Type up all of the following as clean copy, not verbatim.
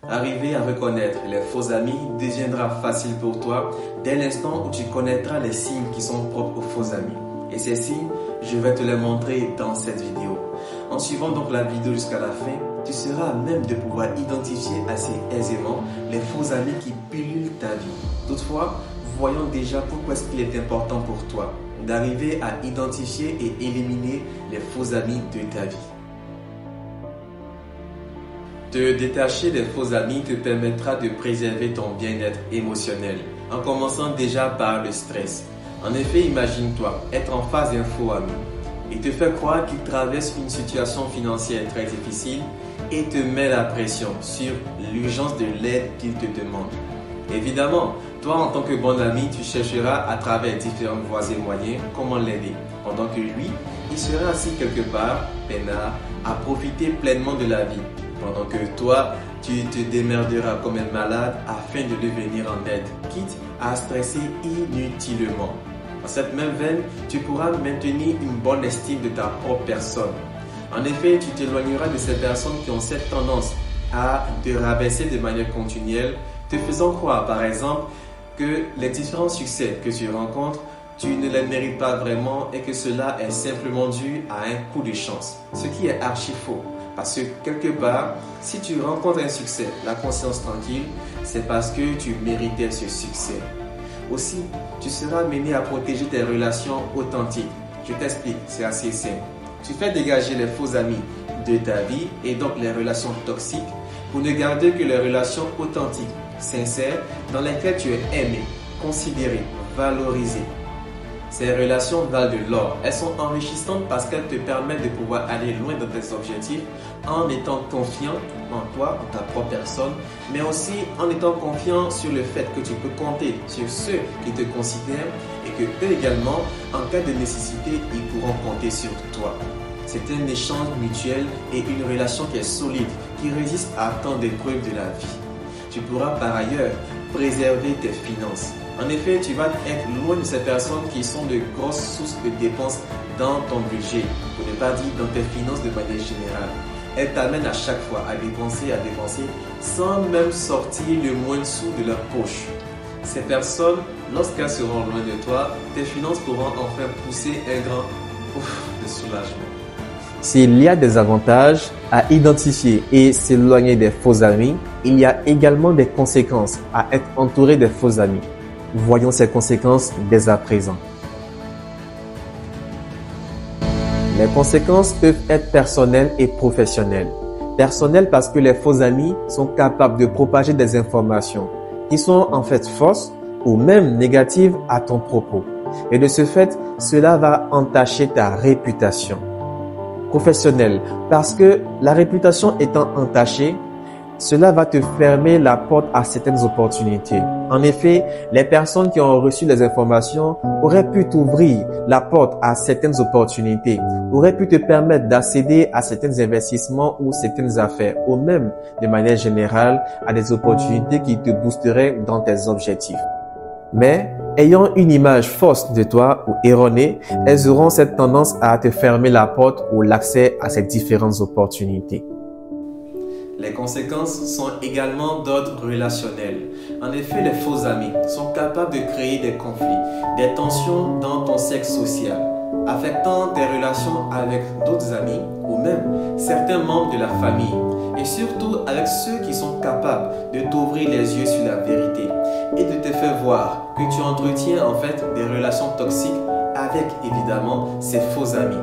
Arriver à reconnaître les faux amis deviendra facile pour toi dès l'instant où tu connaîtras les signes qui sont propres aux faux amis. Et ces signes, je vais te les montrer dans cette vidéo. En suivant donc la vidéo jusqu'à la fin, tu seras à même de pouvoir identifier assez aisément les faux amis qui pilulent ta vie. Toutefois, voyons déjà pourquoi est-ce qu'il est important pour toi d'arriver à identifier et éliminer les faux amis de ta vie. Te détacher des faux amis te permettra de préserver ton bien-être émotionnel, en commençant déjà par le stress. En effet, imagine-toi être en face d'un faux ami. Il te fait croire qu'il traverse une situation financière très difficile et te met la pression sur l'urgence de l'aide qu'il te demande. Évidemment, toi en tant que bon ami, tu chercheras à travers différentes voies et moyens comment l'aider, pendant que lui, il sera assis quelque part, peinard, à profiter pleinement de la vie. Pendant que toi, tu te démerderas comme un malade afin de lui venir en aide, quitte à stresser inutilement. Dans cette même veine, tu pourras maintenir une bonne estime de ta propre personne. En effet, tu t'éloigneras de ces personnes qui ont cette tendance à te rabaisser de manière continuelle, te faisant croire par exemple que les différents succès que tu rencontres, tu ne les mérites pas vraiment et que cela est simplement dû à un coup de chance. Ce qui est archi faux. Parce que quelque part, si tu rencontres un succès, la conscience tranquille, c'est parce que tu méritais ce succès. Aussi, tu seras amené à protéger tes relations authentiques. Je t'explique, c'est assez simple. Tu fais dégager les faux amis de ta vie et donc les relations toxiques pour ne garder que les relations authentiques, sincères, dans lesquelles tu es aimé, considéré, valorisé. Ces relations valent de l'or. Elles sont enrichissantes parce qu'elles te permettent de pouvoir aller loin dans tes objectifs en étant confiant en toi, en ta propre personne, mais aussi en étant confiant sur le fait que tu peux compter sur ceux qui te considèrent et que eux également, en cas de nécessité, ils pourront compter sur toi. C'est un échange mutuel et une relation qui est solide, qui résiste à tant d'épreuves de la vie. Tu pourras par ailleurs préserver tes finances. En effet, tu vas être loin de ces personnes qui sont de grosses sources de dépenses dans ton budget, pour ne pas dire dans tes finances de manière générale. Elles t'amènent à chaque fois à dépenser, sans même sortir le moindre sou de leur poche. Ces personnes, lorsqu'elles seront loin de toi, tes finances pourront enfin pousser un grand ouf de soulagement. S'il y a des avantages à identifier et s'éloigner des faux amis, il y a également des conséquences à être entouré des faux amis. Voyons ces conséquences dès à présent. Les conséquences peuvent être personnelles et professionnelles. Personnelles parce que les faux amis sont capables de propager des informations qui sont en fait fausses ou même négatives à ton propos. Et de ce fait, cela va entacher ta réputation. Professionnelle parce que la réputation étant entachée, cela va te fermer la porte à certaines opportunités. En effet, les personnes qui ont reçu les informations auraient pu t'ouvrir la porte à certaines opportunités, auraient pu te permettre d'accéder à certains investissements ou certaines affaires, ou même, de manière générale, à des opportunités qui te boosteraient dans tes objectifs. Mais, ayant une image fausse de toi ou erronée, elles auront cette tendance à te fermer la porte ou l'accès à ces différentes opportunités. Les conséquences sont également d'ordre relationnel. En effet, les faux amis sont capables de créer des conflits, des tensions dans ton cercle social, affectant tes relations avec d'autres amis ou même certains membres de la famille. Et surtout avec ceux qui sont capables de t'ouvrir les yeux sur la vérité et de te faire voir que tu entretiens en fait des relations toxiques avec évidemment ces faux amis.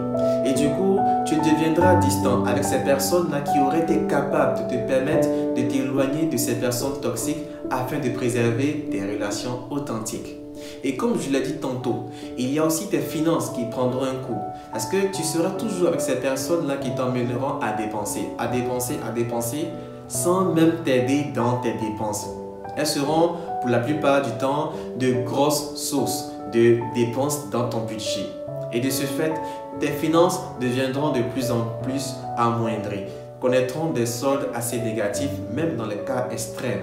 Et du coup, tu deviendras distant avec ces personnes-là qui auraient été capables de te permettre de t'éloigner de ces personnes toxiques afin de préserver des relations authentiques. Et comme je l'ai dit tantôt, il y a aussi tes finances qui prendront un coup. Parce que tu seras toujours avec ces personnes-là qui t'emmèneront à dépenser sans même t'aider dans tes dépenses. Elles seront pour la plupart du temps de grosses sources de dépenses dans ton budget. Et de ce fait, tes finances deviendront de plus en plus amoindries, connaîtront des soldes assez négatifs même dans les cas extrêmes.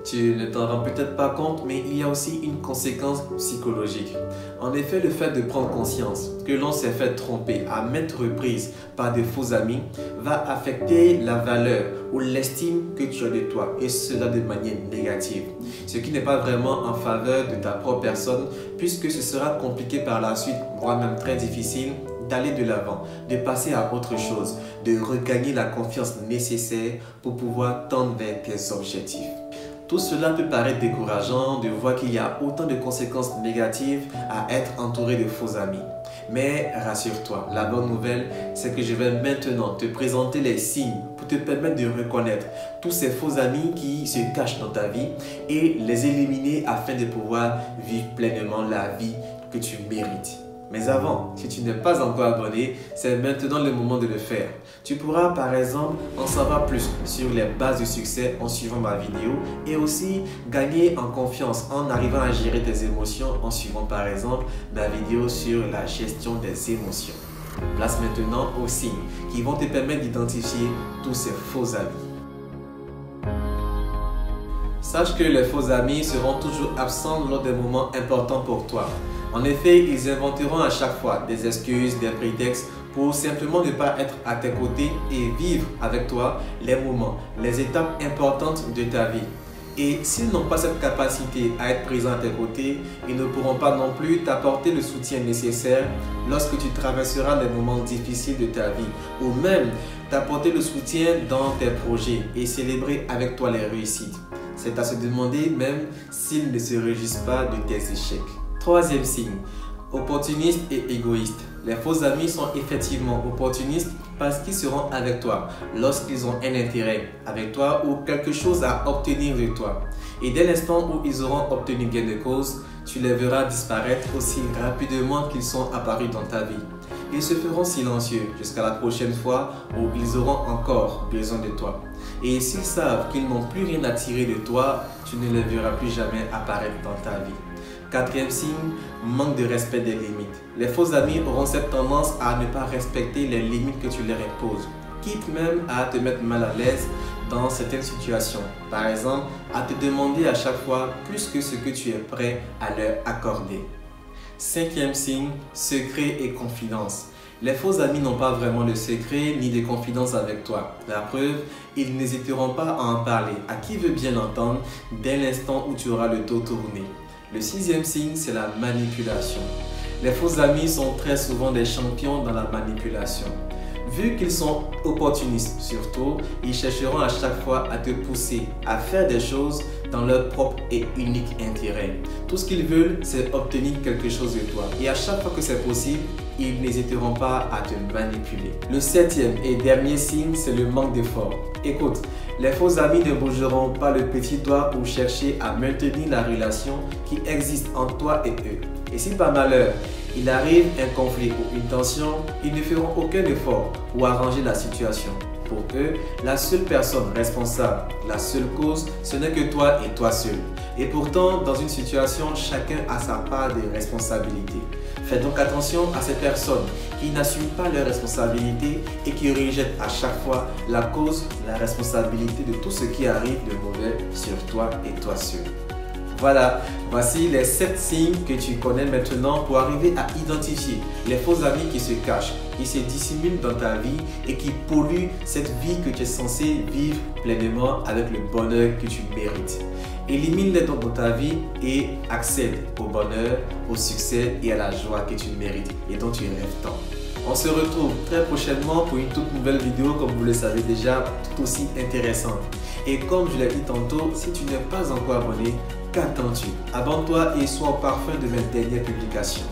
Tu ne t'en rends peut-être pas compte, mais il y a aussi une conséquence psychologique. En effet, le fait de prendre conscience que l'on s'est fait tromper à maintes reprises par de faux amis va affecter la valeur ou l'estime que tu as de toi, et cela de manière négative. Ce qui n'est pas vraiment en faveur de ta propre personne, puisque ce sera compliqué par la suite, voire même très difficile, d'aller de l'avant, de passer à autre chose, de regagner la confiance nécessaire pour pouvoir tendre vers tes objectifs. Tout cela peut paraître décourageant de voir qu'il y a autant de conséquences négatives à être entouré de faux amis. Mais rassure-toi, la bonne nouvelle, c'est que je vais maintenant te présenter les signes pour te permettre de reconnaître tous ces faux amis qui se cachent dans ta vie et les éliminer afin de pouvoir vivre pleinement la vie que tu mérites. Mais avant, si tu n'es pas encore abonné, c'est maintenant le moment de le faire. Tu pourras par exemple en savoir plus sur les bases du succès en suivant ma vidéo et aussi gagner en confiance en arrivant à gérer tes émotions en suivant par exemple ma vidéo sur la gestion des émotions. Place maintenant aux signes qui vont te permettre d'identifier tous ces faux amis. Sache que les faux amis seront toujours absents lors des moments importants pour toi. En effet, ils inventeront à chaque fois des excuses, des prétextes pour simplement ne pas être à tes côtés et vivre avec toi les moments, les étapes importantes de ta vie. Et s'ils n'ont pas cette capacité à être présents à tes côtés, ils ne pourront pas non plus t'apporter le soutien nécessaire lorsque tu traverseras les moments difficiles de ta vie, ou même t'apporter le soutien dans tes projets et célébrer avec toi les réussites. C'est à se demander même s'ils ne se réjouissent pas de tes échecs. Troisième signe, opportuniste et égoïste. Les faux amis sont effectivement opportunistes parce qu'ils seront avec toi lorsqu'ils ont un intérêt avec toi ou quelque chose à obtenir de toi. Et dès l'instant où ils auront obtenu gain de cause, tu les verras disparaître aussi rapidement qu'ils sont apparus dans ta vie. Ils se feront silencieux jusqu'à la prochaine fois où ils auront encore besoin de toi. Et s'ils savent qu'ils n'ont plus rien à tirer de toi, tu ne les verras plus jamais apparaître dans ta vie. Quatrième signe, manque de respect des limites. Les faux amis auront cette tendance à ne pas respecter les limites que tu leur imposes, quitte même à te mettre mal à l'aise dans certaines situations. Par exemple, à te demander à chaque fois plus que ce que tu es prêt à leur accorder. Cinquième signe, secret et confidence. Les faux amis n'ont pas vraiment de secret ni de confidence avec toi. La preuve, ils n'hésiteront pas à en parler à qui veut bien l'entendre dès l'instant où tu auras le dos tourné. Le sixième signe, c'est la manipulation. Les faux amis sont très souvent des champions dans la manipulation. Vu qu'ils sont opportunistes surtout, ils chercheront à chaque fois à te pousser à faire des choses dans leur propre et unique intérêt. Tout ce qu'ils veulent, c'est obtenir quelque chose de toi. Et à chaque fois que c'est possible, ils n'hésiteront pas à te manipuler. Le septième et dernier signe, c'est le manque d'effort. Écoute, les faux amis ne bougeront pas le petit doigt pour chercher à maintenir la relation qui existe entre toi et eux. Et si par malheur, il arrive un conflit ou une tension, ils ne feront aucun effort pour arranger la situation. Pour eux, la seule personne responsable, la seule cause, ce n'est que toi et toi seul. Et pourtant, dans une situation, chacun a sa part de responsabilité. Faites donc attention à ces personnes qui n'assument pas leurs responsabilités et qui rejettent à chaque fois la cause, la responsabilité de tout ce qui arrive de mauvais sur toi et toi seul. Voilà, voici les 7 signes que tu connais maintenant pour arriver à identifier les faux amis qui se cachent, qui se dissimulent dans ta vie et qui polluent cette vie que tu es censé vivre pleinement avec le bonheur que tu mérites. Élimine-les donc dans ta vie et accède au bonheur, au succès et à la joie que tu mérites et dont tu rêves tant. On se retrouve très prochainement pour une toute nouvelle vidéo, comme vous le savez déjà, tout aussi intéressante. Et comme je l'ai dit tantôt, si tu n'es pas encore abonné, qu'attends-tu? Abonne-toi et sois au parfum de mes dernières publications.